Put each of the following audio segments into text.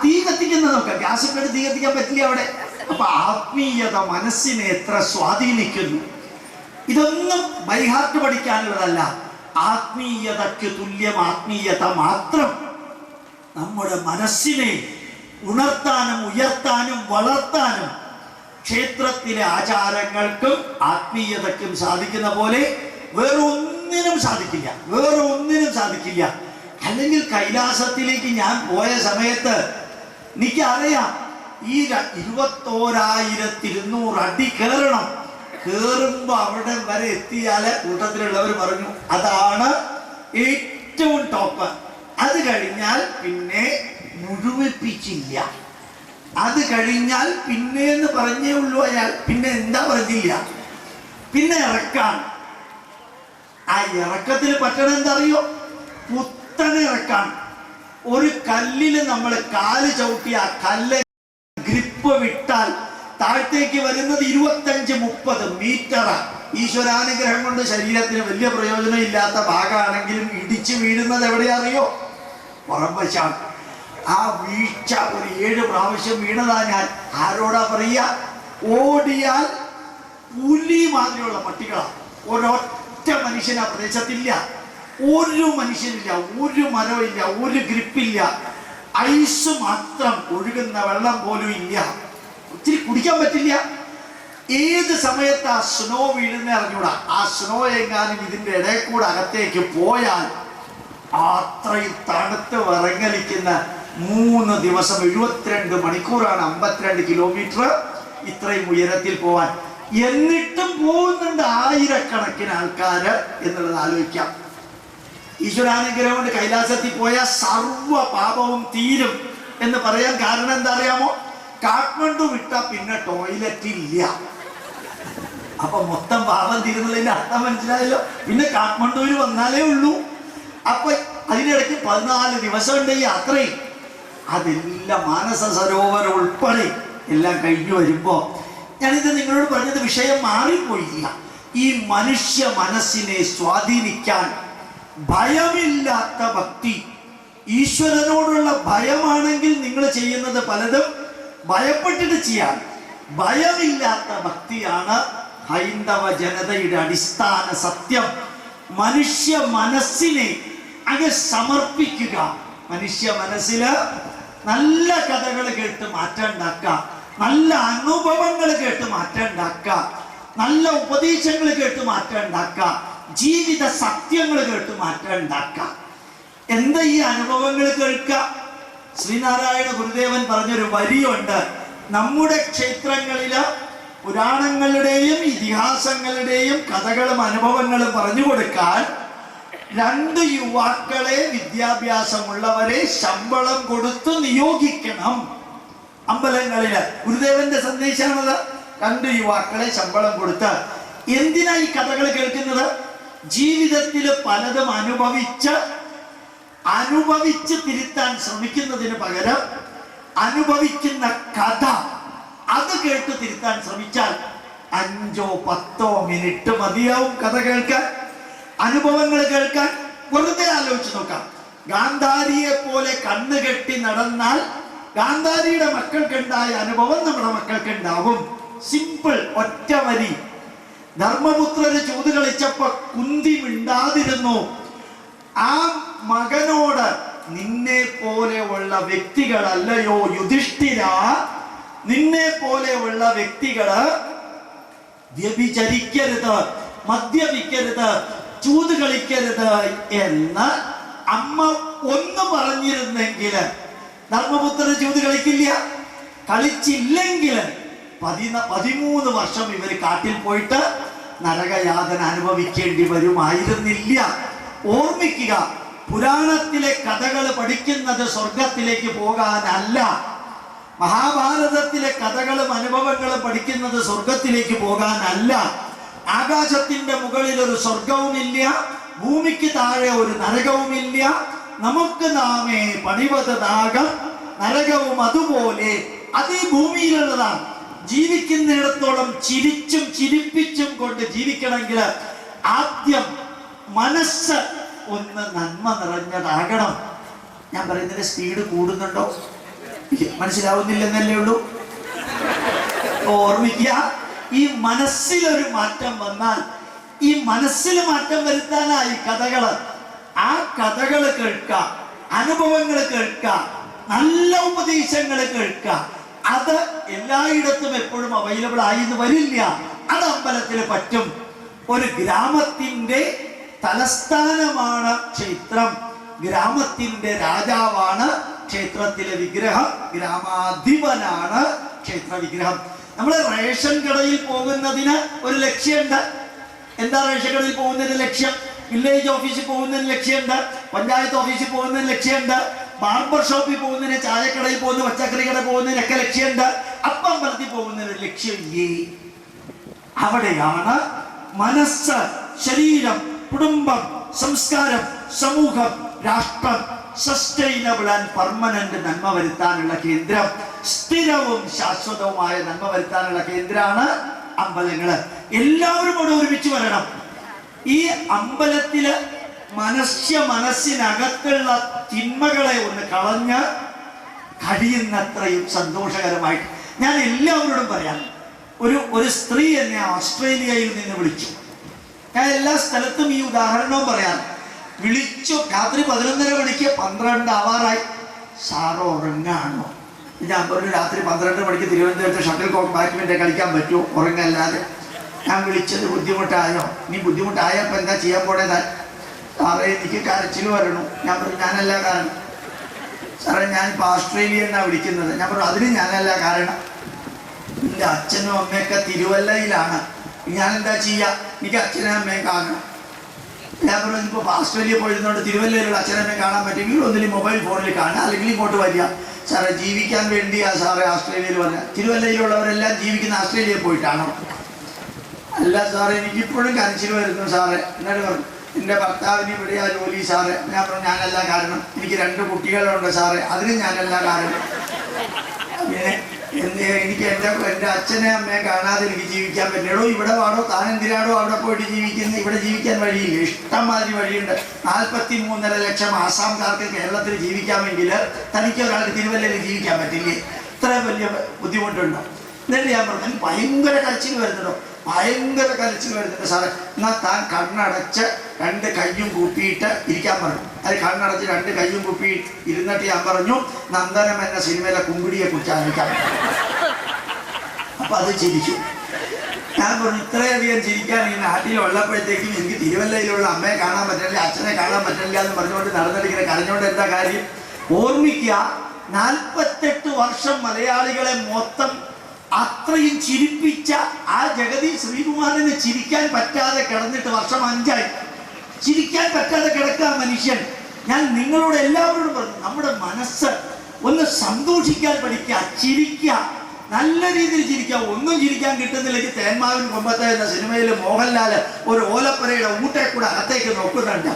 തീ കത്തിക്കുന്നത് നോക്കാം. ഗ്യാസിൽ തീ കത്തിക്കാൻ പറ്റില്ല അവിടെ. അപ്പൊ ആത്മീയത മനസ്സിനെ എത്ര സ്വാധീനിക്കുന്നു. ഇതൊന്നും ബൈഹാർട്ട് പഠിക്കാനുള്ളതല്ല. ആത്മീയതയ്ക്ക് തുല്യം ആത്മീയത മാത്രം നമ്മുടെ മനസ്സിനെ ഉണർത്താനും ഉയർത്താനും വളർത്താനും ക്ഷേത്രത്തിലെ ആചാരങ്ങൾക്കും ആത്മീയതയ്ക്കും സാധിക്കുന്ന പോലെ വേറെ ഒന്നിനും സാധിക്കില്ല. അല്ലെങ്കിൽ കൈലാസത്തിലേക്ക് ഞാൻ പോയ സമയത്ത് എനിക്കറിയാം, ഈ 21,200 അടി കയറണം. കയറുമ്പോ അവിടെ വരെ എത്തിയാല് കൂട്ടത്തിലുള്ളവർ പറഞ്ഞു അതാണ് ഏറ്റവും ടോപ്പ്. അത് കഴിഞ്ഞാൽ പിന്നെ മുഴുവിപ്പിച്ചില്ല. അത് കഴിഞ്ഞാൽ പിന്നെന്ന് പറഞ്ഞേ ഉള്ളൂ അയാൾ. പിന്നെ എന്താ പറഞ്ഞില്ല. പിന്നെ ഇറക്കാൻ. ആ ഇറക്കത്തിൽ പറ്റണം എന്താ അറിയോ? കുത്തനെ ഇറക്കാൻ. ഒരു കല്ലില് നമ്മൾ കാല് ചവിട്ടി ആ കല്ല് ഗ്രിപ്പ് വിട്ടാൽ താഴത്തേക്ക് വരുന്നത് 25-30 മീറ്റർ. ഈശ്വരാനുഗ്രഹം കൊണ്ട് ശരീരത്തിന് വലിയ പ്രയോജനം ഇല്ലാത്ത ഭാഗമാണെങ്കിലും ഇടിച്ചു വീഴുന്നത് എവിടെയാ അറിയോ? പുറംവശാണ്. ആ വീഴ്ച ഒരു 7 പ്രാവശ്യം വീണതാ ഞാൻ. ആരോടാ പറയുക? ഓടിയാൽ പുലി മാതിരിയുള്ള പട്ടികളാണ്. ഒരൊറ്റ മനുഷ്യൻ ആ പ്രദേശത്തില്ല. ഒരു മനുഷ്യനില്ല, ഒരു മരമില്ല, ഒരു ഗ്രിപ്പില്ല. ഐസ് മാത്രം, ഒഴുകുന്ന വെള്ളം പോലും ഇല്ല. ഒത്തിരി കുടിക്കാൻ പറ്റില്ല. ഏത് സമയത്ത് ആ സ്നോ വീഴുന്ന അറിഞ്ഞൂടാ. ആ സ്നോ എങ്ങാനും ഇതിന്റെ ഇടയിൽ കൂടെ അകത്തേക്ക് പോയാൽ അത്രയും തണുത്ത് വിറങ്ങലിക്കുന്ന 3 ദിവസം 72 മണിക്കൂറാണ് 52 കിലോമീറ്റർ ഇത്രയും ഉയരത്തിൽ പോവാൻ. എന്നിട്ടും പോകുന്നുണ്ട് ആയിരക്കണക്കിന് ആൾക്കാര് എന്നുള്ളത് ആലോചിക്കാം. ഈശ്വരാനുഗ്രഹം കൊണ്ട് കൈലാസത്തിൽ പോയാൽ സർവ്വ പാപവും തീരും എന്ന് പറയാൻ കാരണം എന്താ അറിയാമോ? കാഠ്മണ്ഡു വിട്ടാ പിന്നെ ടോയ്ലറ്റ് ഇല്ല. അപ്പൊ മൊത്തം പാപം തീരുന്നതിന്റെ അർത്ഥം മനസ്സിലായല്ലോ. പിന്നെ കാഠ്മണ്ഡുവിൽ വന്നാലേ ഉള്ളൂ. അപ്പൊ അതിനിടയ്ക്ക് 14 ദിവസം ഉണ്ട് ഈ യാത്രയിൽ. അതെല്ലാം മാനസ സരോവരം ഉൾപ്പെടെ എല്ലാം കഴിഞ്ഞു വരുമ്പോ ഞാനിത് നിങ്ങളോട് പറഞ്ഞത് വിഷയം മാറിപ്പോയില്ല. ഈ മനുഷ്യ മനസ്സിനെ സ്വാധീനിക്കാൻ ഭയമില്ലാത്ത ഭക്തി, ഈശ്വരനോടുള്ള ഭയമാണെങ്കിൽ നിങ്ങൾ ചെയ്യുന്നത് പലതും ഭയപ്പെട്ടിട്ട് ചെയ്യാൻ. ഭയമില്ലാത്ത ഭക്തിയാണ് ഹൈന്ദവ ജനതയുടെ അടിസ്ഥാന സത്യം. മനുഷ്യ മനസ്സിനെ അങ്ങ് സമർപ്പിക്കുക. മനുഷ്യ മനസ്സില് നല്ല കഥകൾ കേട്ട് മാറ്റം ഉണ്ടാക്കുക, നല്ല അനുഭവങ്ങൾ കേട്ട് മാറ്റം ഉണ്ടാക്കുക, നല്ല ഉപദേശങ്ങൾ കേട്ട് മാറ്റം ഉണ്ടാക്കുക, ജീവിത സത്യങ്ങൾ കേട്ട് മാറ്റം ഉണ്ടാക്കുക. എന്താ ഈ അനുഭവങ്ങൾ കേൾക്കുക? ശ്രീനാരായണ ഗുരുദേവൻ പറഞ്ഞൊരു വരിയുണ്ട്. നമ്മുടെ ക്ഷേത്രങ്ങളില് പുരാണങ്ങളുടെയും ഇതിഹാസങ്ങളുടെയും കഥകളും അനുഭവങ്ങളും പറഞ്ഞു കൊടുക്കാൻ 2 യുവാക്കളെ, വിദ്യാഭ്യാസമുള്ളവരെ ശമ്പളം കൊടുത്ത് നിയോഗിക്കണം അമ്പലങ്ങളില്. ഗുരുദേവന്റെ സന്ദേശമാണത്. 2 യുവാക്കളെ ശമ്പളം കൊടുത്ത്. എന്തിനാ ഈ കഥകൾ കേൾക്കുന്നത്? ജീവിതത്തിൽ പലതും അനുഭവിച്ച് തിരുത്താൻ ശ്രമിക്കുന്നതിന് പകരം അനുഭവിക്കുന്ന കഥ അത് കേട്ട് തിരുത്താൻ ശ്രമിച്ചാൽ 5-10 മിനിറ്റ് മതിയാവും കഥ കേൾക്കാൻ, അനുഭവങ്ങൾ കേൾക്കാൻ. വെറുതെ ആലോചിച്ച് നോക്കാം. ഗാന്ധാരിയെ പോലെ കണ്ണുകെട്ടി നടന്നാൽ ഗാന്ധാരിയുടെ മക്കൾക്കുണ്ടായ അനുഭവം നമ്മുടെ മക്കൾക്ക് ഉണ്ടാവും. സിമ്പിൾ, ഒറ്റ വരി. ധർമ്മപുത്രര് ചൂത് കളിച്ചപ്പോ കുന്തി മിണ്ടാതിരുന്നു. ആ മകനോട് നിന്നെ പോലെയുള്ള വ്യക്തികളല്ലയോ യുധിഷ്ഠിര, നിന്നെ പോലെയുള്ള വ്യക്തികള് വ്യഭിചരിക്കരുത്, മദ്യപിക്കരുത്, ചൂത് കളിക്കരുത് എന്ന് അമ്മ ഒന്ന് പറഞ്ഞിരുന്നെങ്കിൽ ധർമ്മപുത്രന് ചൂത് കളിക്കില്ല. കളിച്ചില്ലെങ്കിൽ 13 വർഷം ഇവർ കാട്ടിൽ പോയിട്ട് നരകയാതന അനുഭവിക്കേണ്ടി വരുമായിരുന്നില്ല. ഓർമ്മിക്കുക, പുരാണത്തിലെ കഥകൾ പഠിക്കുന്നത് സ്വർഗത്തിലേക്ക് പോകാനല്ല. മഹാഭാരതത്തിലെ കഥകളും അനുഭവങ്ങളും പഠിക്കുന്നത് സ്വർഗത്തിലേക്ക് പോകാനല്ല. ആകാശത്തിന്റെ മുകളിൽ ഒരു സ്വർഗവുമില്ല, ഭൂമിക്ക് താഴെ ഒരു നരകവുമില്ല. നമുക്ക് നാമേ പണിവത് നാഗം, നരകവും അതുപോലെ അത് ഈ ഭൂമിയിലുള്ളതാണ്. ജീവിക്കുന്നിടത്തോളം ചിരിച്ചും ചിരിപ്പിച്ചും കൊണ്ട് ജീവിക്കണമെങ്കിൽ ആദ്യം മനസ്സ് ഒന്ന് നന്മ നിറഞ്ഞതാകണം. ഞാൻ പറയുന്നതിന്റെ സ്പീഡ് കൂടുന്നുണ്ടോ? മനസ്സിലാവുന്നില്ലെന്നല്ലേ ഉള്ളൂ. ഓർമ്മിക്കുക, ഈ മനസ്സിലൊരു മാറ്റം വന്നാൽ, ഈ മനസ്സിൽ മാറ്റം വരുത്താനായി കഥകള്, ആ കഥകള് കേൾക്കുക, അനുഭവങ്ങൾ കേൾക്കുക, നല്ല ഉപദേശങ്ങൾ കേൾക്കുക. അത് എല്ലായിടത്തും എപ്പോഴും അവൈലബിൾ ആയിന്ന് വരില്ല. അത് അമ്പലത്തിൽ പറ്റും. ഒരു ഗ്രാമത്തിന്റെ തലസ്ഥാനമാണ് ക്ഷേത്രം, ഗ്രാമത്തിന്റെ രാജാവാണ് ക്ഷേത്രത്തിലെ വിഗ്രഹം, ഗ്രാമാധിപനാണ് ക്ഷേത്ര വിഗ്രഹം. നമ്മൾ റേഷൻ കടയിൽ പോകുന്നതിന് ഒരു ലക്ഷ്യമുണ്ട്. എന്താ റേഷൻ കടയിൽ പോകുന്നതിന് ലക്ഷ്യം? വില്ലേജ് ഓഫീസിൽ പോകുന്നതിന് ലക്ഷ്യമുണ്ട്, പഞ്ചായത്ത് ഓഫീസിൽ പോകുന്നതിന് ലക്ഷ്യമുണ്ട്, ബാർബർ ഷോപ്പിൽ പോകുന്നതിന്, ചായക്കടയിൽ പോകുന്ന, പച്ചക്കറി കടയിൽ പോകുന്നതിനൊക്കെ ലക്ഷ്യമുണ്ട്. അപ്പം അമ്പലത്തിൽ പോകുന്നതിന് ലക്ഷ്യമില്ലേ? അവിടെയാണ് മനസ്സ്, ശരീരം, കുടുംബം, സംസ്കാരം, സമൂഹം, രാഷ്ട്രം സസ്റ്റൈനബിൾ ആൻഡ് പെർമനന്റ് നന്മ വരുത്താനുള്ള കേന്ദ്രം, സ്ഥിരവും ശാശ്വതവുമായ നന്മ വരുത്താനുള്ള കേന്ദ്രമാണ് അമ്പലങ്ങള്. എല്ലാവരും കൂടെ ഒരുമിച്ച് വരണം. ഈ അമ്പലത്തില് മനസ്സിനകത്തുള്ള തിന്മകളെ ഒന്ന് കളഞ്ഞ് കഴിയുന്നത്രയും സന്തോഷകരമായിട്ട് ഞാൻ എല്ലാവരോടും പറയാം. ഒരു സ്ത്രീ എന്നെ ഓസ്ട്രേലിയയിൽ നിന്ന് വിളിച്ചു. ഞാൻ എല്ലാ സ്ഥലത്തും ഈ ഉദാഹരണവും പറയാം. വിളിച്ചു, രാത്രി 11:30 മണിക്ക്, 12 ആവാറായി. സാറ് ഉറങ്ങാണോ? ഞാൻ പറഞ്ഞു, രാത്രി 12 മണിക്ക് തിരുവനന്തപുരത്ത് ഷട്ടിൽ കോക്ക് ബാഡ്മിൻ്റൺ കളിക്കാൻ പറ്റുമോ ഉറങ്ങല്ലാതെ? ഞാൻ വിളിച്ചത് ബുദ്ധിമുട്ടായോ? നീ ബുദ്ധിമുട്ടായപ്പോൾ എന്താ ചെയ്യാൻ പോണേതാ? സാറേ എനിക്ക് കരച്ചിൽ വരണു. ഞാൻ പറഞ്ഞു, ഞാനല്ല കാരണം. സാറേ ഞാനിപ്പോൾ ഓസ്ട്രേലിയ എന്നാണ് വിളിക്കുന്നത്. ഞാൻ പറഞ്ഞു, അതിന് ഞാനല്ല കാരണം. എൻ്റെ അച്ഛനും അമ്മയൊക്കെ തിരുവല്ലയിലാണ്. ഞാൻ എന്താ ചെയ്യുക? എനിക്ക് അച്ഛനും അമ്മയും കാണണം. ഞാൻ പറഞ്ഞു, ഇപ്പോൾ ഓസ്ട്രേലിയ പോയിരുന്നതുകൊണ്ട് തിരുവല്ലയിലുള്ള അച്ഛനമ്മയെ കാണാൻ പറ്റുമെങ്കിൽ ഒന്നിലും മൊബൈൽ ഫോണിൽ കാണുക, അല്ലെങ്കിൽ ഇങ്ങോട്ട് വരിക. സാറേ ജീവിക്കാൻ വേണ്ടിയാ സാറേ ഓസ്ട്രേലിയയിൽ വന്നത്. തിരുവല്ലയിലുള്ളവരെല്ലാം ജീവിക്കുന്ന ഓസ്ട്രേലിയയിൽ പോയിട്ടാണോ? അല്ല സാറേ, എനിക്കിപ്പോഴും കരച്ചിൽ വരുന്നു സാറേ. എന്നിട്ട് പറഞ്ഞു, എൻ്റെ ഭർത്താവിന് ഇവിടെയാ ജോലി സാറേ. ഞാൻ പറഞ്ഞു, ഞാനല്ല കാരണം. എനിക്ക് 2 കുട്ടികളുണ്ട് സാറേ, അതിന് ഞാനല്ല കാരണം. പിന്നെ എനിക്ക് എൻ്റെ അച്ഛനെ അമ്മയെ കാണാതെ എനിക്ക് ജീവിക്കാൻ പറ്റുള്ളൂ. ഇവിടെ പാടോ, താൻ എന്തിനാണോ അവിടെ പോയിട്ട് ജീവിക്കുന്നത്? ഇവിടെ ജീവിക്കാൻ വഴിയില്ല, ഇഷ്ടംമാതിരി വഴിയുണ്ട്. 43.5 ലക്ഷം ആസാംകാർക്ക് കേരളത്തിൽ ജീവിക്കാമെങ്കിൽ തനിക്ക് ഒരാൾക്ക് തിരുവല്ലയിൽ ജീവിക്കാൻ പറ്റില്ലേ? ഇത്രയും വലിയ ബുദ്ധിമുട്ടുണ്ടോ? എന്നിട്ട് ഞാൻ പറഞ്ഞു, എനിക്ക് ഭയങ്കര കരച്ചിൽ വരുന്നുണ്ടോ? ഭയങ്കര കരച്ചിൽ വരുന്നുണ്ട് സാറേ. എന്നാൽ താൻ കണ്ണടച്ച് 2 കയ്യും കൂപ്പിയിട്ട് ഇരിക്കാൻ പറഞ്ഞു. അത് കണ്ണടച്ച് 2 കയ്യും കൂപ്പി ഇരുന്നിട്ട് ഞാൻ പറഞ്ഞു, നന്ദനം എന്ന സിനിമയിലെ കുമ്പിടിയെ കുറിച്ച് ആലോചിക്കാൻ. അപ്പൊ അത് ചിരിച്ചു. ഞാൻ പറഞ്ഞു, ഇത്രയധികം ചിരിക്കാൻ ഈ നാട്ടിൽ ഉള്ളപ്പോഴത്തേക്കും എനിക്ക് തിരുവല്ലയിലുള്ള അമ്മയെ കാണാൻ പറ്റില്ല, അച്ഛനെ കാണാൻ പറ്റില്ല എന്ന് പറഞ്ഞുകൊണ്ട് നടന്നിരിക്കുന്ന കരഞ്ഞുകൊണ്ട് എന്താ കാര്യം? ഓർമ്മിക്കുക, 48 വർഷം മലയാളികളെ മൊത്തം അത്രയും ചിരിപ്പിച്ച ആ ജഗതി ശ്രീകുമാറിന് ചിരിക്കാൻ പറ്റാതെ കിടന്നിട്ട് വർഷം 5 ആയി. ചിരിക്കാൻ പറ്റാതെ കിടക്കുക മനുഷ്യൻ. ഞാൻ നിങ്ങളോട് എല്ലാവരോടും പറഞ്ഞു, നമ്മുടെ മനസ്സ് ഒന്ന് സന്തോഷിക്കാൻ പഠിക്കുക, ചിരിക്കുക, നല്ല രീതിയിൽ ചിരിക്കുക. ഒന്നും ചിരിക്കാൻ കിട്ടുന്നില്ലെങ്കിൽ തേന്മാവിൻ കൊമ്പത്തെ എന്ന സിനിമയിൽ മോഹൻലാൽ ഒരു ഓലപ്പുരയുടെ ഊട്ടെ കൂടെ അകത്തേക്ക് നോക്കുന്നുണ്ട്.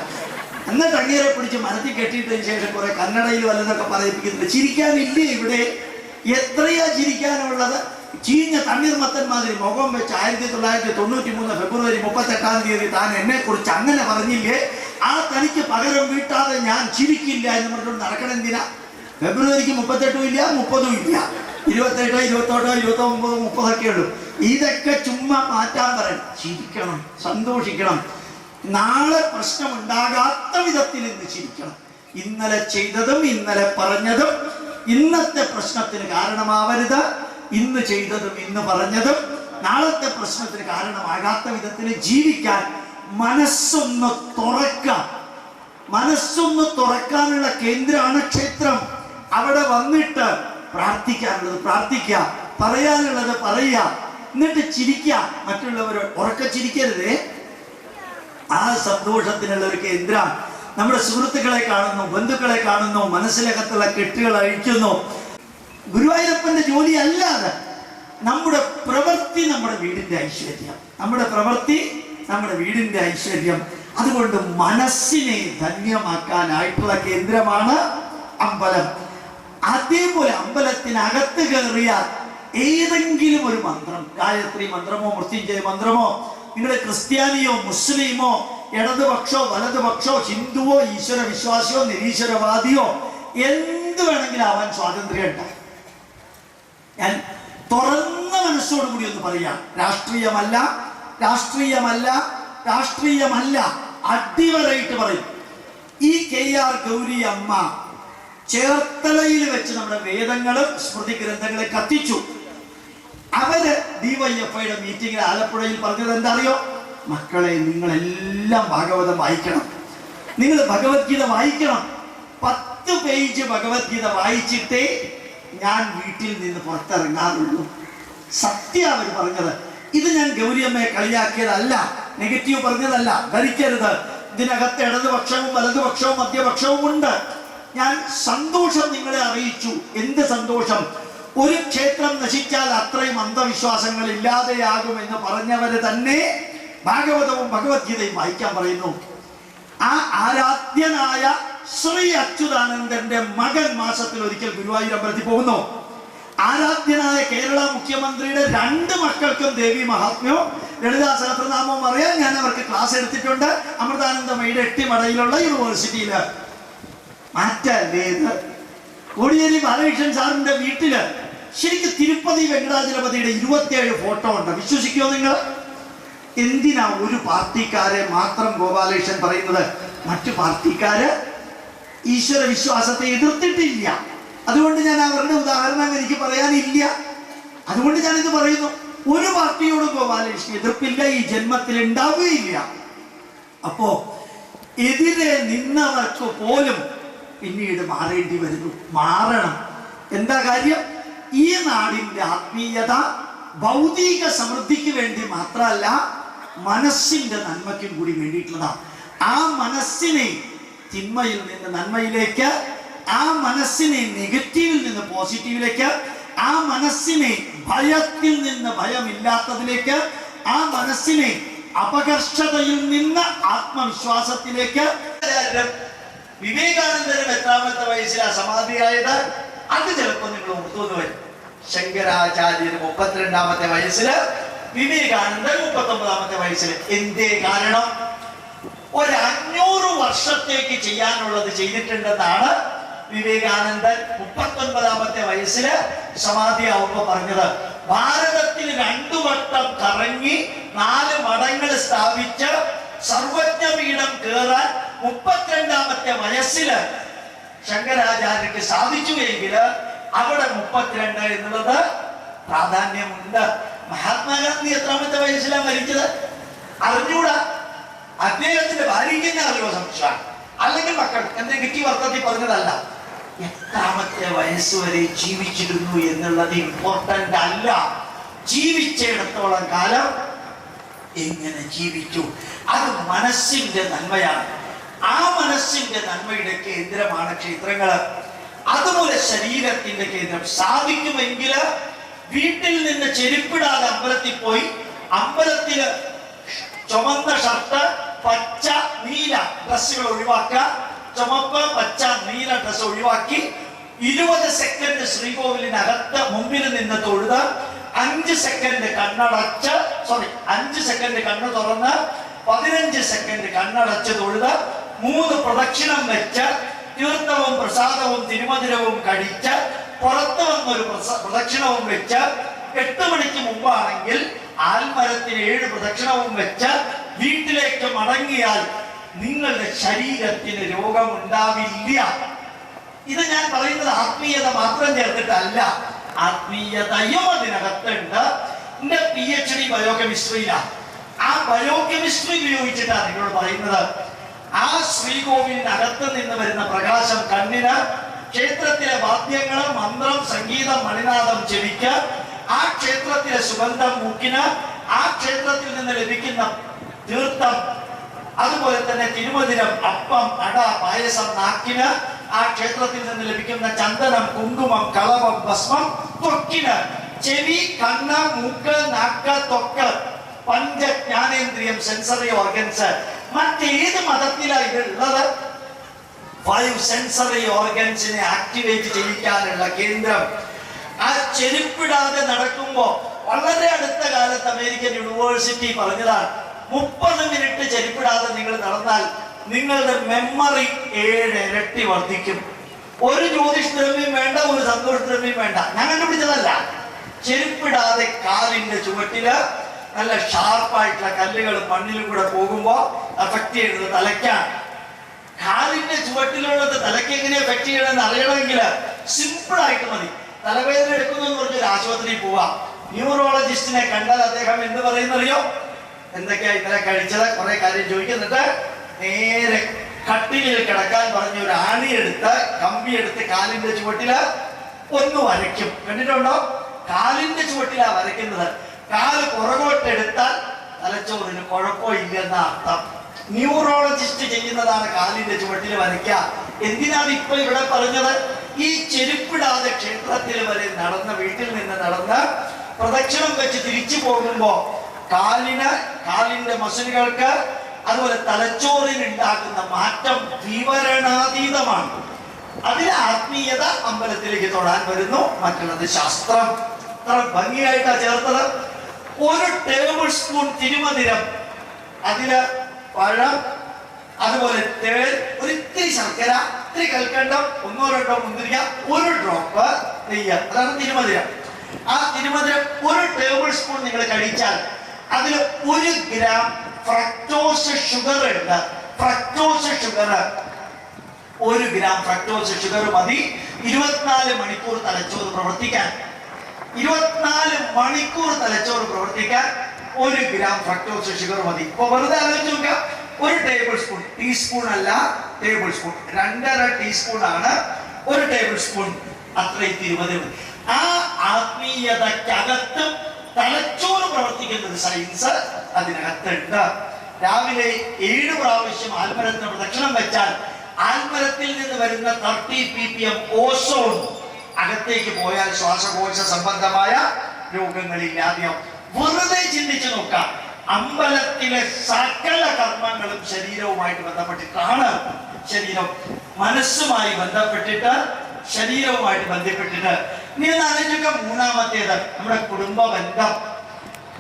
എന്നിട്ട് അങ്ങേരെ പിടിച്ച് മനത്തിൽ കെട്ടിയിട്ടതിന് ശേഷം കുറെ കന്നഡയിൽ വല്ലതൊക്കെ പറയിപ്പിക്കുന്നുണ്ട്. ചിരിക്കാനില്ലേ ഇവിടെ? എത്രയാ ചിരിക്കാനുള്ളത്? ചീഞ്ഞ തണ്ണീർമത്തൻ മാതിരി മുഖം വെച്ച് 1993 ഫെബ്രുവരി 38-ാം തീയതി താൻ എന്നെ കുറിച്ച് അങ്ങനെ പറഞ്ഞില്ലേ? ആ തനിക്ക് പകരം വീട്ടാതെ ഞാൻ ചിരിക്കില്ല എന്ന് പറഞ്ഞുകൊണ്ട് നടക്കണം. എന്തിനാ? ഫെബ്രുവരിക്ക് 38 ഇല്ല, 30 ഇല്ല, 28, 28, 29, 30 ഉള്ളൂ. ഇതൊക്കെ ചുമ്മാ മാറ്റാൻ പറയണം. ചിരിക്കണം, സന്തോഷിക്കണം. നാളെ പ്രശ്നമുണ്ടാകാത്ത വിധത്തിൽ ഇന്ന് ചിരിക്കണം. ഇന്നലെ ചെയ്തതും ഇന്നലെ പറഞ്ഞതും ഇന്നത്തെ പ്രശ്നത്തിന് കാരണമാവരുത്. ഇന്ന് ചെയ്തതും ഇന്ന് പറഞ്ഞതും നാളത്തെ പ്രശ്നത്തിന് കാരണമാകാത്ത വിധത്തിൽ ജീവിക്കാൻ മനസ്സൊന്ന് തുറക്കാം. മനസ്സൊന്ന് തുറക്കാനുള്ള കേന്ദ്രമാണ് ക്ഷേത്രം. അവിടെ വന്നിട്ട് പ്രാർത്ഥിക്കാനുള്ളത് പ്രാർത്ഥിക്കുക, പറയാനുള്ളത് പറയുക, എന്നിട്ട് ചിരിക്കുക. മറ്റുള്ളവരോട് ഉറക്കെ ചിരിക്കരുതേ. ആ സന്തോഷത്തിനുള്ള ഒരു കേന്ദ്രം. നമ്മുടെ സുഹൃത്തുക്കളെ കാണുന്നു, ബന്ധുക്കളെ കാണുന്നു, മനസ്സിലകത്തുള്ള കെട്ടുകൾ അഴിക്കുന്നു. ഗുരുവായൂരപ്പന്റെ ജോലി അല്ലാതെ നമ്മുടെ പ്രവൃത്തി നമ്മുടെ വീടിന്റെ ഐശ്വര്യം. നമ്മുടെ പ്രവൃത്തി നമ്മുടെ വീടിന്റെ ഐശ്വര്യം. അതുകൊണ്ട് മനസ്സിനെ ധന്യമാക്കാനായിട്ടുള്ള കേന്ദ്രമാണ് അമ്പലം. അതേപോലെ അമ്പലത്തിനകത്ത് കയറിയാൽ ഏതെങ്കിലും ഒരു മന്ത്രം, ഗായത്രി മന്ത്രമോ മൃത്യുഞ്ജയ മന്ത്രമോ, നിങ്ങളുടെ ക്രിസ്ത്യാനിയോ മുസ്ലിമോ ഇടതുപക്ഷോ വലതുപക്ഷോ ഹിന്ദുവോ ഈശ്വര വിശ്വാസിയോ നിരീശ്വരവാദിയോ എന്ത് വേണമെങ്കിലും ആവാൻ സ്വാതന്ത്ര്യമുണ്ട്. ഞാൻ തുറന്ന മനസ്സോടുകൂടി ഒന്ന് പറയാം, രാഷ്ട്രീയമല്ല, രാഷ്ട്രീയമല്ല, രാഷ്ട്രീയമല്ല, അടിവരായിട്ട് പറയും. ഈ KR ഗൗരി അമ്മ ചേർത്തലയിൽ വെച്ച് നമ്മുടെ വേദങ്ങളും സ്മൃതി ഗ്രന്ഥങ്ങളെ കത്തിച്ചു. അവര് DYFIയുടെ മീറ്റിംഗിൽ ആലപ്പുഴയിൽ പറഞ്ഞത് എന്താ അറിയോ? മക്കളെ, നിങ്ങളെല്ലാം ഭാഗവതം വായിക്കണം, നിങ്ങൾ ഭഗവത്ഗീത വായിക്കണം. 10 പേജ് ഭഗവത്ഗീത വായിച്ചിട്ടേ ഞാൻ വീട്ടിൽ നിന്ന് പുറത്തിറങ്ങാറുള്ളൂ. സത്യം അവർ പറഞ്ഞത്. ഇത് ഞാൻ ഗൗരിയമ്മയെ കളിയാക്കിയതല്ല, നെഗറ്റീവ് പറഞ്ഞതല്ല, ധരിക്കരുത്. ഇതിനകത്ത് ഇടതുപക്ഷവും വലതുപക്ഷവും മധ്യപക്ഷവും ഉണ്ട്. ഞാൻ സന്തോഷം നിങ്ങളെ അറിയിച്ചു. എന്ത് സന്തോഷം? ഒരു ക്ഷേത്രം നശിച്ചാൽ അത്രയും അന്ധവിശ്വാസങ്ങൾ ഇല്ലാതെയാകുമെന്ന് പറഞ്ഞവര് തന്നെ ഭാഗവതവും ഭഗവത്ഗീതയും വായിക്കാൻ പറയുന്നു. ആ ആരാധ്യനായ ശ്രീ അച്യുതാനന്ദന്റെ മകൻ മാസത്തിൽ ഒരിക്കൽ ഗുരുവായൂർ അമ്പലത്തിൽ പോകുന്നു. ആരാധ്യനായ കേരള മുഖ്യമന്ത്രിയുടെ 2 മക്കൾക്കും ദേവി മഹാത്മ്യോ ലളിതാ സഹസ്രനാമവും അറിയാൻ ഞാൻ അവർക്ക് ക്ലാസ് എടുത്തിട്ടുണ്ട്. അമൃതാനന്ദമയുടെ എട്ടിമടയിലുള്ള യൂണിവേഴ്സിറ്റിയില്. മാറ്റല്ലേ ഇത്? കോടിയേരി ബാലകൃഷ്ണൻ സാറിന്റെ വീട്ടില് ശരിക്കും തിരുപ്പതി വെങ്കടാചലപതിയുടെ 27 ഫോട്ടോ ഉണ്ട്. വിശ്വസിക്കുമോ നിങ്ങൾ? എന്തിനാ ഒരു പാർട്ടിക്കാരെ മാത്രം ഗോപാലകൃഷ്ണൻ പറയുന്നത്? മറ്റു പാർട്ടിക്കാര് ഈശ്വര വിശ്വാസത്തെ എതിർത്തിട്ടില്ല. അതുകൊണ്ട് ഞാൻ അവരുടെ ഉദാഹരണം എനിക്ക് പറയാനില്ല. അതുകൊണ്ട് ഞാനിത് പറയുന്നു. ഒരു പാർട്ടിയോടും ഗോപാലകൃഷ്ണൻ എതിർപ്പില്ല, ഈ ജന്മത്തിൽ ഉണ്ടാവുകയില്ല. അപ്പോ എതിരെ നിന്നവർക്ക് പോലും പിന്നീട് മാറേണ്ടി വരുന്നു. മാറണം. എന്താ കാര്യം? ഈ നാടിന്റെ ആത്മീയത ഭൗതിക സമൃദ്ധിക്ക് വേണ്ടി മാത്രമല്ല, മനസ്സിന്റെ നന്മയ്ക്കും കൂടി വേണ്ടിയിട്ടുള്ളതാണ്. ആ മനസ്സിനെ തിന്മയിൽ നിന്ന് നന്മയിലേക്ക്, ആ മനസ്സിനെ നെഗറ്റീവിൽ നിന്ന് പോസിറ്റീവിലേക്ക്, ആ മനസ്സിനെ ഭയത്തിൽ നിന്ന് ഭയമില്ലാത്തതിലേക്ക്, ആ മനസ്സിനെ അപകർഷതയിൽ നിന്ന് ആത്മവിശ്വാസത്തിലേക്ക്. വിവേകാനന്ദനും 8ാമത്തെ വയസ്സിലാ സമാധിയായത്. അത് ചിലപ്പോൾ നിങ്ങൾ ഓർത്തുവന്ന് വരും. ശങ്കരാചാര്യന് 32ാമത്തെ വയസ്സില്, വിവേകാനന്ദൻ 39ാമത്തെ വയസ്സില്. എന്തേ കാരണം? 500 വർഷത്തേക്ക് ചെയ്യാനുള്ളത് ചെയ്തിട്ടുണ്ടെന്നാണ് വിവേകാനന്ദൻ 39ാമത്തെ വയസ്സില് സമാധിയാവുമ്പോ പറഞ്ഞത്. ഭാരതത്തിൽ 2 വട്ടം കറങ്ങി 4 മഠങ്ങൾ സ്ഥാപിച്ച് സർവജ്ഞപീഠം കേറാൻ 32ാമത്തെ വയസ്സില് ശങ്കരാചാര്യക്ക് സാധിച്ചു എങ്കിൽ അവിടെ 32 എന്നുള്ളത് പ്രാധാന്യമുണ്ട്. മഹാത്മാഗാന്ധി എത്രാമത്തെ വയസ്സിലാണ് മരിച്ചത്? അറിഞ്ഞൂടാ. അദ്ദേഹത്തിന്റെ ഭാര്യയ്ക്ക് തന്നെ അറിയോ സംശയം, അല്ലെങ്കിൽ മക്കൾ നെഗറ്റീവ് അർത്ഥത്തിൽ പറഞ്ഞതല്ല. എത്രാമത്തെ വയസ്സ് വരെ ജീവിച്ചിരുന്നു എന്നുള്ളത് ഇമ്പോർട്ടന്റ് അല്ല. ജീവിച്ചിടത്തോളം കാലം എങ്ങനെ ജീവിച്ചു, അത് മനസ്സിന്റെ നന്മയാണ്. ആ മനസ്സിന്റെ നന്മയുടെ കേന്ദ്രമാണ് ക്ഷേത്രങ്ങള്. അതുപോലെ ശരീരത്തിന്റെ കേന്ദ്രം. സാധിക്കുമെങ്കിൽ വീട്ടിൽ നിന്ന് ചെരുപ്പിടാതെ അമ്പലത്തിൽ പോയി, അമ്പലത്തില് ചുമന്ന ഷർട്ട്, പച്ച നീല ഡ്രസ്സുകൾ ഒഴിവാക്കുക, ചുമപ്പ് പച്ച നീല ഡ്രസ് ഒഴിവാക്കി 20 സെക്കൻഡ് ശ്രീകോവിലിനകത്ത് മുമ്പിൽ നിന്ന് തൊഴുത് 5 സെക്കൻഡ് കണ്ണടച്ച് 5 സെക്കൻഡ് കണ്ണ് തുറന്ന് 15 സെക്കൻഡ് കണ്ണടച്ച് തൊഴുത് 3 പ്രദക്ഷിണം വെച്ച് തീർത്ഥവും പ്രസാദവും തിരുമധുരവും കഴിച്ച് പുറത്ത് വന്നൊരു പ്രദക്ഷിണവും വെച്ച് 8 മണിക്ക് മുമ്പാണെങ്കിൽ ആൽമരത്തിന് 7 പ്രദക്ഷിണവും വെച്ച് വീട്ടിലേക്ക് മടങ്ങിയാൽ നിങ്ങളുടെ ശരീരത്തിന് രോഗമുണ്ടാവില്ല. ഇത് ഞാൻ പറയുന്നത് ആത്മീയത മാത്രം ചേർത്തിട്ടല്ല, ആത്മീയതയും അതിനകത്തുണ്ട്. എന്റെ PhD ബയോകെമിസ്ട്രിയിലാണ്. ആ ബയോകെമിസ്ട്രി ഉപയോഗിച്ചിട്ടാണ് നിങ്ങളോട് പറയുന്നത്. ആ ശ്രീകോവിലിനകത്ത് നിന്ന് വരുന്ന പ്രകാശം കണ്ണിന്, ക്ഷേത്രത്തിലെ വാദ്യങ്ങൾ, മന്ത്രം, സംഗീതം, മണിനാദം ചെവിക്ക്, ആ ക്ഷേത്രത്തിലെ സുഗന്ധം മൂക്കിന്, ആ ക്ഷേത്രത്തിൽ നിന്ന് ലഭിക്കുന്ന തീർത്ഥം, അതുപോലെ തന്നെ തിരുമധുരം, അപ്പം, അട, പായസം നാക്കിന്, ആ ക്ഷേത്രത്തിൽ നിന്ന് ലഭിക്കുന്ന ചന്ദനം, കുങ്കുമം, കളഭം, ഭസ്മം ത്വക്കിന്, ചെവി, കണ്ണ്, മൂക്ക്, നാക്ക്, ത്വക്ക്, പഞ്ചജ്ഞാനേന്ദ്രിയം, സെൻസറി ഓർഗൻസ്. മറ്റേത് മതത്തിലാണ് ഇതുള്ളത്? 5 സെൻസറി ഓർഗൻസിനെ ആക്ടിവേറ്റ് ചെയ്യിക്കാനുള്ള കേന്ദ്രം. ആ ചെരുപ്പിടാതെ നടക്കുമ്പോ, വളരെ അടുത്ത കാലത്ത് അമേരിക്കൻ യൂണിവേഴ്സിറ്റി പറഞ്ഞതാണ്, 30 മിനിറ്റ് ചെരുപ്പിടാതെ നിങ്ങൾ നടന്നാൽ നിങ്ങളുടെ മെമ്മറി 7 ഇരട്ടി വർദ്ധിക്കും. ഒരു ജ്യോതിഷ ദ്രവ്യം വേണ്ട, ഒരു സന്തോഷ ദ്രവ്യം വേണ്ട. ഞാൻ കണ്ടുപിടിച്ചതല്ല, ചെരുപ്പിടാതെ കാലിന്റെ ചുവട്ടില് നല്ല ഷാർപ്പായിട്ടുള്ള കല്ലുകൾ മണ്ണിലും കൂടെ പോകുമ്പോ എഫക്ട് ചെയ്യുന്നത് തലയ്ക്കാണ്. കാലിന്റെ ചുവട്ടിലുള്ളത് തലയ്ക്ക് എങ്ങനെ എഫക്ട് ചെയ്യണമെന്ന് അറിയണമെങ്കിൽ സിമ്പിൾ ആയിട്ട് മതി. തലവേദന എടുക്കുന്നു എന്ന് പറഞ്ഞൊരു ആശുപത്രിയിൽ പോവാം. ന്യൂറോളജിസ്റ്റിനെ കണ്ടാൽ അദ്ദേഹം എന്ത് പറയുന്നറിയോ? എന്തൊക്കെയാ ഇന്നലെ കഴിച്ചത്, കുറെ കാര്യം ചോദിക്കുന്നുണ്ട്. നേരെ കട്ടിലിൽ കിടക്കാൻ പറഞ്ഞ ഒരു ആണിയെടുത്ത് കമ്പിയെടുത്ത് കാലിന്റെ ചുവട്ടില് ഒന്ന് വരയ്ക്കും. കണ്ടിട്ടുണ്ടോ? കാലിന്റെ ചുവട്ടിലാ വരയ്ക്കുന്നത്. കാല് പുറകോട്ടെടുത്താൽ തലച്ചോറിന് കുഴപ്പമില്ലെന്ന അർത്ഥം. ന്യൂറോളജിസ്റ്റ് ചെയ്യുന്നതാണ് കാലിന്റെ ചുവട്ടിൽ വരയ്ക്കുക. എന്തിനാണ് ഇപ്പൊ ഇവിടെ പറഞ്ഞത്? ഈ ചെരുപ്പിടാതെ ക്ഷേത്രത്തിൽ വരെ നടന്ന്, വീട്ടിൽ നിന്ന് നടന്ന് പ്രദക്ഷിണം വെച്ച് തിരിച്ചു പോകുമ്പോ കാലിന്റെ മസിലുകൾക്ക് അതുപോലെ തലച്ചോറിന് ഉണ്ടാക്കുന്ന മാറ്റം വിവരണാതീതമാണ്. അതിൽ ആത്മീയത അമ്പലത്തിലേക്ക് തൊടാൻ വരുന്നു. മറ്റുള്ളത് ശാസ്ത്രം. അത്ര ഭംഗിയായിട്ടാ ചേർത്തത്. 1 ടേബിൾ സ്പൂൺ തിരുമധുരം, അതില് പഴം, അതുപോലെ തേൻ, ഒരിത്തിരി ശർക്കര, ഇത്തിരി കൽക്കണ്ടം, 1-2 മുന്തിരിക്ക, 1 ഡ്രോപ്പ് നെയ്യ്, അതാണ് തിരുമധുരം. ആ തിരുമധുരം 1 ടേബിൾ സ്പൂൺ നിങ്ങൾ കഴിച്ചാൽ അതിൽ 1 ഗ്രാം ഫ്രക്ടോസ് ഷുഗർ ഉണ്ട്. Fructose sugar 1 gram fructose sugar മതി 24 മണിക്കൂർ തലച്ചോറ് പ്രവർത്തിക്കാൻ. 24 മണിക്കൂർ തലച്ചോറ് പ്രവർത്തിക്കാൻ 1 ഗ്രാം ഫ്രക്ടോസ് ഷുഗർ മതി. ഇപ്പൊ വെറുതെ ആലോചിച്ച് നോക്കാം. 1 ടേബിൾ സ്പൂൺ, ടീസ്പൂൺ അല്ല, ടേബിൾ സ്പൂൺ, 2.5 ടീസ്പൂൺ ആണ് 1 ടേബിൾ സ്പൂൺ. അത്രയും തിരുമധുരം. ആ ആത്മീയതയ്ക്കകത്തും തലച്ചോറ് പ്രവർത്തിക്കുന്ന ഒരു സയൻസ് അതിനകത്തുണ്ട്. രാവിലെ 7 പ്രാവശ്യം ആൽമരത്തിന് പ്രദക്ഷിണം വെച്ചാൽ ആൽമരത്തിൽ നിന്ന് വരുന്ന 30 ppm ഓസോൺ അകത്തേക്ക് പോയാൽ ശ്വാസകോശ സംബന്ധമായ രോഗങ്ങളില്ലാതെയാവും. വെറുതെ ചിന്തിച്ചു നോക്കാം. അമ്പലത്തിലെ സകല കർമ്മങ്ങളും ശരീരവുമായിട്ട് ബന്ധപ്പെട്ടിട്ടാണ്. ശരീരം മനസ്സുമായി ബന്ധപ്പെട്ടിട്ട്, ശരീരവുമായിട്ട് ബന്ധപ്പെട്ടിട്ട്. ഇനി ആലോചിക്കുക. മൂന്നാമത്തേത് നമ്മുടെ കുടുംബ ബന്ധം.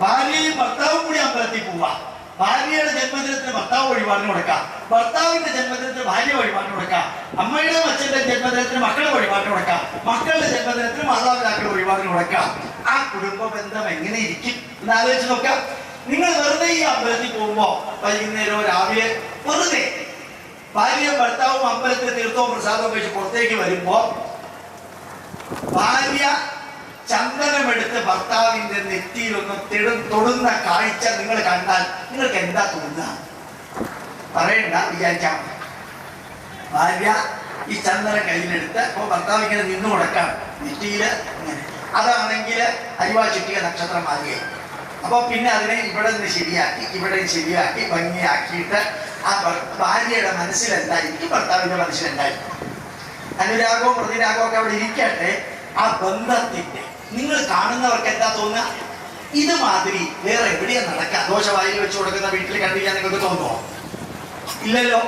ഭാര്യയും ഭർത്താവും കൂടി അമ്പലത്തിൽ പോവാ. ഭാര്യയുടെ ജന്മദിനത്തിന് ഭർത്താവ് വഴിപാടിന് കൊടുക്കാം, ഭർത്താവിന്റെ ജന്മദിനത്തിന് ഭാര്യ വഴിപാടിന് കൊടുക്കാം, അമ്മയുടെ അച്ഛന്റെ ജന്മദിനത്തിന് മക്കളെ വഴിപാടിന് കൊടുക്കാം, മക്കളുടെ ജന്മദിനത്തിന് മാതാപിതാക്കളുടെ വഴിപാടിന് കൊടുക്കാം. ആ കുടുംബ ബന്ധം എങ്ങനെ ഇരിക്കും എന്ന് ആലോചിച്ച് നോക്കാം. നിങ്ങൾ വെറുതെ ഈ അമ്പലത്തിൽ പോകുമ്പോ വൈകുന്നേരവും രാവിലെ വെറുതെ ഭാര്യയും ഭർത്താവും അമ്പലത്തിൽ തീർത്ഥവും പ്രസാദവും കഴിച്ച് പുറത്തേക്ക് വരുമ്പോ ഭാര്യ ചന്ദനമെടുത്ത് ഭർത്താവിന്റെ നെറ്റിയിലൊന്ന് തൊടുന്ന കാഴ്ച നിങ്ങൾ കണ്ടാൽ നിങ്ങൾക്ക് എന്താ തോന്നുക? പറയണ്ട, വിചാരിക്കാം. ഭാര്യ ഈ ചന്ദന കയ്യിലെടുത്ത് അപ്പൊ ഭർത്താവ് ഇങ്ങനെ നിന്നു കൊടുക്കാം നെറ്റിയില്. ഇങ്ങനെ അതാണെങ്കിൽ അരിവാ ചുറ്റിക നക്ഷത്രം മാറിയേ. അപ്പൊ പിന്നെ അതിനെ ഇവിടെ നിന്ന് ശരിയാക്കി ഇവിടെ ശരിയാക്കി ഭംഗിയാക്കിയിട്ട് ആ ഭാര്യയുടെ മനസ്സിലെന്തായിരിക്കും, ഭർത്താവിന്റെ മനസ്സിലെന്തായിരിക്കും? അനുരാഗവും പ്രതിരാഗവും ഒക്കെ അവിടെ ഇരിക്കട്ടെ. ആ ബന്ധത്തിന്റെ നിങ്ങൾ കാണുന്നവർക്ക് എന്താ തോന്നുക? ഇതുമാതിരി വേറെ എവിടെയാ നടക്കുക? ദോശവായിൽ വെച്ച് കൊടുക്കുന്ന വീട്ടിൽ കണ്ടിരിക്കാൻ നിങ്ങൾക്ക് തോന്നുമോ? ഇല്ലല്ലോ.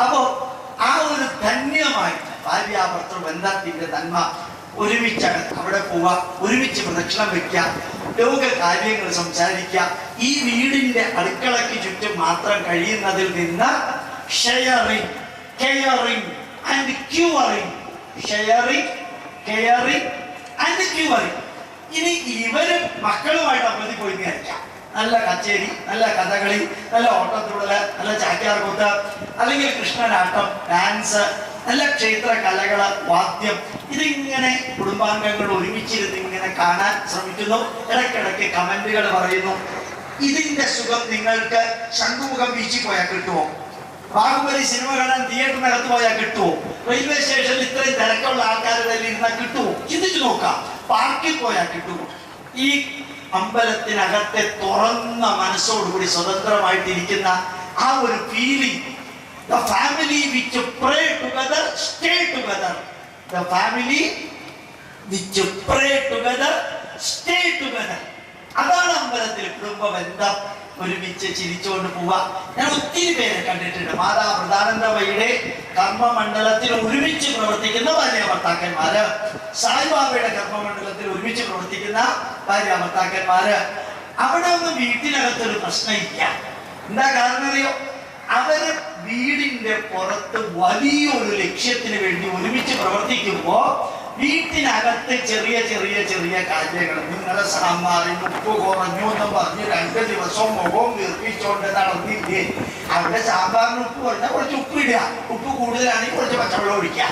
അപ്പോ ആ ഒരു ധന്യമായിട്ട് ഭാര്യാഭർത്തൃ ബന്ധത്തിന്റെ നന്മ ഒരുമിച്ച് അവിടെ പോവുക, ഒരുമിച്ച് പ്രദക്ഷിണം വെക്കുക, ലോക കാര്യങ്ങൾ സംസാരിക്കുക. ഈ വീടിന്റെ അടുക്കളയ്ക്ക് ചുറ്റും മാത്രം കഴിയുന്നതിൽ നിന്ന് sharing, caring and curing, sharing, caring and curing. ഇനി ഇവര് മക്കളുമായിട്ട് അമ്പലത്തിൽ പോയി വിചാരിക്കാം. നല്ല കച്ചേരി, നല്ല കഥകളി, നല്ല ഓട്ടത്തുള്ളല്, നല്ല ചാക്യാർകൂത്ത്, അല്ലെങ്കിൽ കൃഷ്ണനാട്ടം, ഡാൻസ്, നല്ല ക്ഷേത്ര കലകള്, വാദ്യം, ഇതിങ്ങനെ കുടുംബാംഗങ്ങൾ ഒരുമിച്ചിരുന്ന് ഇങ്ങനെ കാണാൻ ശ്രമിക്കുന്നു. ഇടയ്ക്കിടയ്ക്ക് കമന്റുകൾ പറയുന്നു. ഇതിന്റെ സുഖം നിങ്ങൾക്ക് ശംഖുമുഖം ബീച്ചിൽ പോയാൽ കിട്ടുമോ? ബാഹുബലി സിനിമ കാണാൻ തിയേറ്ററിനകത്ത് പോയാൽ കിട്ടുമോ? റെയിൽവേ സ്റ്റേഷനിൽ ഇത്രയും തിരക്കുള്ള ആൾക്കാരുടെ ഇരുന്നാൽ കിട്ടുമോ? ചിന്തിച്ചു നോക്കാം. പാർക്കിൽ പോയാൽ കിട്ടുമോ? ഈ അമ്പലത്തിനകത്തെ തുറന്ന മനസ്സോടുകൂടി സ്വതന്ത്രമായിട്ടിരിക്കുന്ന ആ ഒരു feeling. The family which pray together stay together. The family which pray together stay together. അതാണ് അമ്പലത്തിൽ കുടുംബ ബന്ധം. ഒരുമിച്ച് ചിരിച്ചുകൊണ്ട് പോവുക. ഞാൻ ഒത്തിരി പേരെ കണ്ടിട്ടുണ്ട്. മാതാ പ്രധാനന്ദമയുടെ കർമ്മമണ്ഡലത്തിൽ ഒരുമിച്ച് പ്രവർത്തിക്കുന്ന ഭാര്യ ഭർത്താക്കന്മാര്, സായിബാബയുടെ കർമ്മമണ്ഡലത്തിൽ ഒരുമിച്ച് പ്രവർത്തിക്കുന്ന ഭാര്യ ഭർത്താക്കന്മാര്. അവിടെ ഒന്നും വീട്ടിനകത്തൊരു പ്രശ്നമില്ല. എന്താ കാരണം അറിയോ? അവര് വീടിന്റെ പുറത്ത് വലിയൊരു ലക്ഷ്യത്തിന് വേണ്ടി ഒരുമിച്ച് പ്രവർത്തിക്കുമ്പോ വീട്ടിനകത്ത് ചെറിയ ചെറിയ ചെറിയ കാര്യങ്ങൾ, നിങ്ങളെ സാമ്പാറിന് ഉപ്പ് കുറഞ്ഞു എന്ന് പറഞ്ഞ് 2 ദിവസം മുഖം വീർപ്പിച്ചോണ്ട് നടന്നില്ലേ? അവിടെ സാമ്പാറിന് ഉപ്പ് കുറഞ്ഞാൽ കുറച്ച് ഉപ്പ് ഇടുക, ഉപ്പ് കൂടുതലാണെങ്കിൽ കുറച്ച് പച്ചവെള്ളം ഒഴിക്കുക.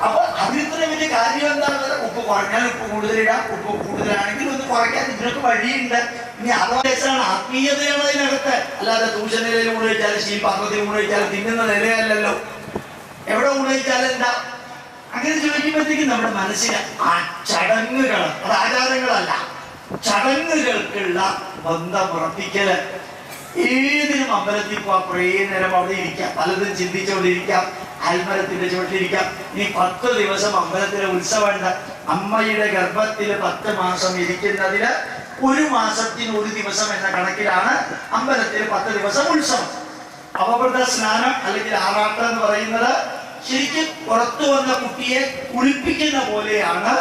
അപ്പൊ അതിത്ര വലിയ കാര്യം എന്താണ്? ഉപ്പ് കുറഞ്ഞാൽ ഉപ്പ് കൂടുതലിടാം, ഉപ്പ് കൂടുതലാണെങ്കിൽ ഒന്ന് കുറയ്ക്കാൻ ഇതിനൊക്കെ വഴിയുണ്ട്. ഇനി അതാണ് ആത്മീയതയാണ് അതിനകത്ത്. അല്ലാതെ തൂഷനിലയിൽ ഊണ് കഴിച്ചാലും സ്റ്റീൽ പാത്രത്തിൽ ഊണ് കഴിച്ചാലും തിന്നുന്ന നിലയല്ലല്ലോ. എവിടെ ഊണ് കഴിച്ചാലും എന്താ? അങ്ങനെ ചോദിക്കുമ്പോഴത്തേക്കും നമ്മുടെ മനസ്സിന് ആ ചടങ്ങുകൾ, അത് ആചാരങ്ങളല്ല, ചടങ്ങുകൾക്കുള്ള ബന്ധം ഉറപ്പിക്കല്. ഏതിനും അമ്പലത്തിൽ പോവാം, കുറേ നേരം അവിടെ ഇരിക്കാം, പലതും ചിന്തിച്ചുകൊണ്ടിരിക്കാം, ആൽമരത്തിന്റെ ചുവട്ടിലിരിക്കാം. ഇനി 10 ദിവസം അമ്പലത്തിലെ ഉത്സവമുണ്ട്. അമ്മയുടെ ഗർഭത്തിൽ 10 മാസം ഇരിക്കുന്നതിന് 1 മാസത്തിന് 1 ദിവസം എന്ന കണക്കിലാണ് അമ്പലത്തിൽ 10 ദിവസം ഉത്സവം. അവബൃത സ്നാനം അല്ലെങ്കിൽ ആറാട്ട് എന്ന് പറയുന്നത് ശരിക്കും പുറത്തു വന്ന കുട്ടിയെ കുളിപ്പിക്കുന്ന പോലെയാണ്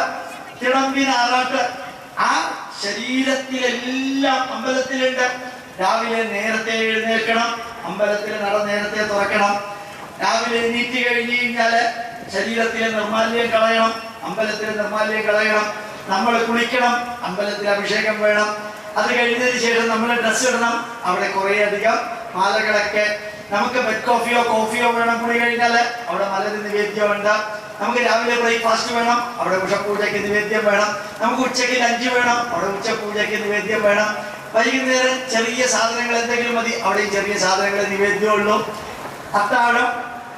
തിടമ്പിന് ആറാട്ട്. ആ ശരീരത്തിലെല്ലാം അമ്പലത്തിലുണ്ട്. രാവിലെ നേരത്തെ എഴുന്നേൽക്കണം, അമ്പലത്തിൽ നട നേരത്തെ തുറക്കണം. രാവിലെ എണീറ്റ് കഴിഞ്ഞ് കഴിഞ്ഞാല് ശരീരത്തിലെ നിർമാല്യം കളയണം, അമ്പലത്തിലെ നിർമാല്യം കളയണം. നമ്മൾ കുളിക്കണം, അമ്പലത്തിൽ അഭിഷേകം വേണം. അത് കഴിഞ്ഞതിന് ശേഷം നമ്മൾ ഡ്രസ്സ് ഇടണം. അവിടെ കുറേ അധികം മാലകളൊക്കെ. നമുക്ക് ബെഡ് കോഫിയോ വേണം. കുളി കഴിഞ്ഞാൽ അവിടെ മലര് നിവേദ്യമുണ്ട്. നമുക്ക് രാവിലെ ബ്രേക്ക്ഫാസ്റ്റ് വേണം, അവിടെ ഉഷപൂജയ്ക്ക് നിവേദ്യം വേണം. നമുക്ക് ഉച്ചയ്ക്ക് ലഞ്ച് വേണം, അവിടെ ഉച്ചപൂജയ്ക്ക് നിവേദ്യം വേണം. വൈകുന്നേരം ചെറിയ സാധനങ്ങൾ എന്തെങ്കിലും മതി, അവിടെയും ചെറിയ സാധനങ്ങൾ നിവേദ്യമുള്ളൂ. അത്താഴം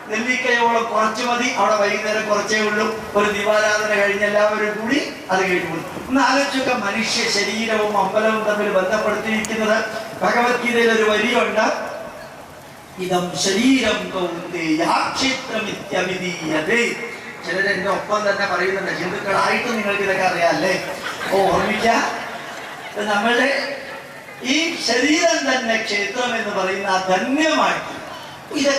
നെല്ലിക്കയോളം കുറച്ച് മതി, അവിടെ വൈകുന്നേരം കുറച്ചേ ഉള്ളൂ. ഒരു ദീപാരാധന കഴിഞ്ഞ് എല്ലാവരും കൂടി അത് കഴിഞ്ഞു. ഒന്ന് ആലോചിച്ചൊക്കെ മനുഷ്യ ശരീരവും അമ്പലവും തമ്മിൽ ബന്ധപ്പെടുത്തിയിരിക്കുന്നത്. ഭഗവത്ഗീതയിൽ ഒരു വരിയുണ്ട്, ഇതം ശരീരം കൗന്ദേയക്ഷേത്രമിത്യവിധീയതേ. ചിലരെന്റെ ഒപ്പം തന്നെ പറയുന്നുണ്ട്, ഹിന്ദുക്കളായിട്ട് നിങ്ങൾക്ക് ഇതൊക്കെ അറിയാല്ലേ. ഓർമ്മിക്കാം, നമ്മളുടെ ഈ ശരീരം തന്നെ ക്ഷേത്രം എന്ന് പറയുന്ന ധന്യമായിട്ട് ഇത്